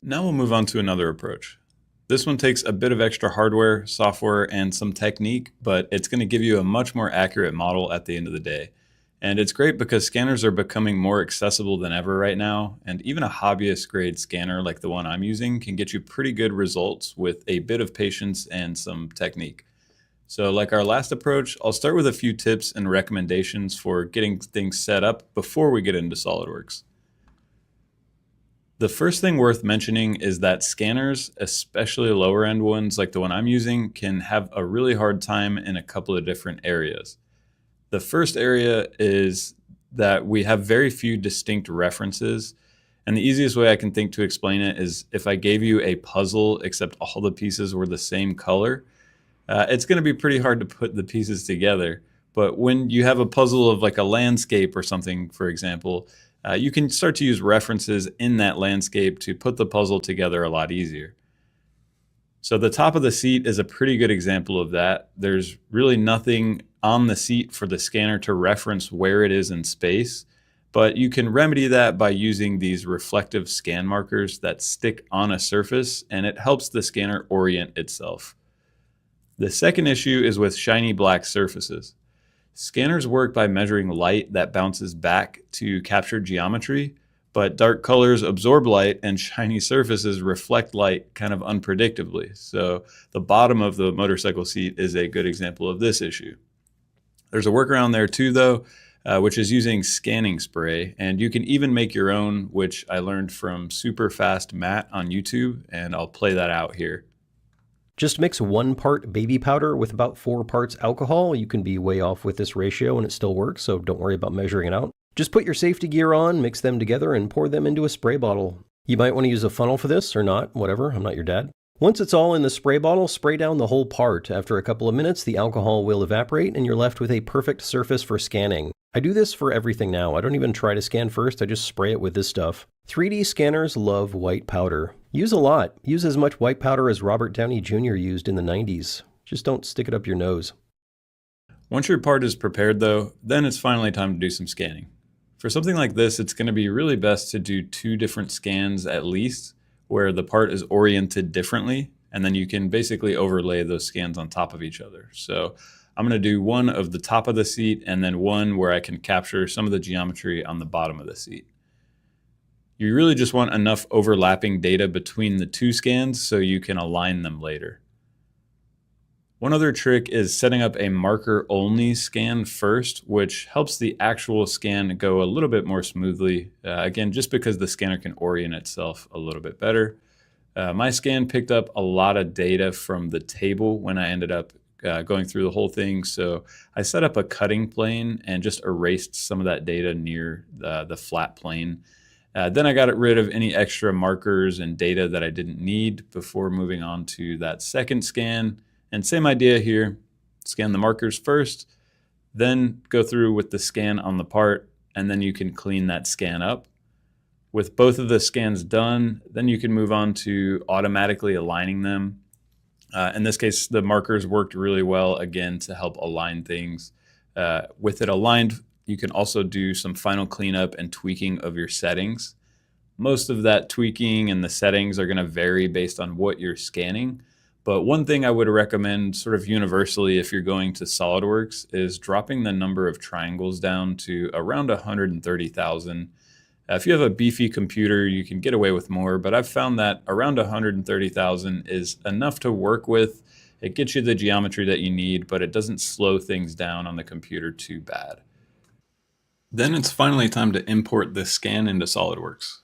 Now we'll move on to another approach. This one takes a bit of extra hardware, software, and some technique, but it's going to give you a much more accurate model at the end of the day. And it's great because scanners are becoming more accessible than ever right now, and even a hobbyist grade scanner like the one I'm using can get you pretty good results with a bit of patience and some technique. So like our last approach, I'll start with a few tips and recommendations for getting things set up before we get into SolidWorks. The first thing worth mentioning is that scanners, especially lower end ones like the one I'm using, can have a really hard time in a couple of different areas. The first area is that we have very few distinct references. And the easiest way I can think to explain it is if I gave you a puzzle except all the pieces were the same color, it's going to be pretty hard to put the pieces together. But when you have a puzzle of like a landscape or something, for example, you can start to use references in that landscape to put the puzzle together a lot easier. So the top of the seat is a pretty good example of that. There's really nothing on the seat for the scanner to reference where it is in space, but you can remedy that by using these reflective scan markers that stick on a surface, and it helps the scanner orient itself. The second issue is with shiny black surfaces. Scanners work by measuring light that bounces back to capture geometry, but dark colors absorb light and shiny surfaces reflect light kind of unpredictably. So the bottom of the motorcycle seat is a good example of this issue. There's a workaround there too, though, which is using scanning spray. And you can even make your own, which I learned from Super Fast Matt on YouTube, and I'll play that out here. Just mix 1 part baby powder with about 4 parts alcohol. You can be way off with this ratio and it still works, so don't worry about measuring it out. Just put your safety gear on, mix them together, and pour them into a spray bottle. You might want to use a funnel for this, or not, whatever, I'm not your dad. Once it's all in the spray bottle, spray down the whole part. After a couple of minutes, the alcohol will evaporate and you're left with a perfect surface for scanning. I do this for everything now. I don't even try to scan first, I just spray it with this stuff. 3D scanners love white powder. Use a lot. Use as much white powder as Robert Downey Jr. used in the 90s. Just don't stick it up your nose. Once your part is prepared though, then it's finally time to do some scanning. For something like this, it's going to be really best to do 2 different scans at least, where the part is oriented differently, and then you can basically overlay those scans on top of each other. So I'm going to do one of the top of the seat and then one where I can capture some of the geometry on the bottom of the seat. You really just want enough overlapping data between the 2 scans so you can align them later. One other trick is setting up a marker-only scan first, which helps the actual scan go a little bit more smoothly. Again, just because the scanner can orient itself a little bit better. My scan picked up a lot of data from the table when I ended up going through the whole thing. So I set up a cutting plane and just erased some of that data near the flat plane. Then I got rid of any extra markers and data that I didn't need before moving on to that second scan. And same idea here, scan the markers first, then go through with the scan on the part, and then you can clean that scan up. With both of the scans done, then you can move on to automatically aligning them. In this case, the markers worked really well, again, to help align things. With it aligned, you can also do some final cleanup and tweaking of your settings. Most of that tweaking and the settings are going to vary based on what you're scanning. But one thing I would recommend sort of universally if you're going to SolidWorks is dropping the number of triangles down to around 130,000. If you have a beefy computer, you can get away with more, but I've found that around 130,000 is enough to work with. It gets you the geometry that you need, but it doesn't slow things down on the computer too bad. Then it's finally time to import this scan into SolidWorks.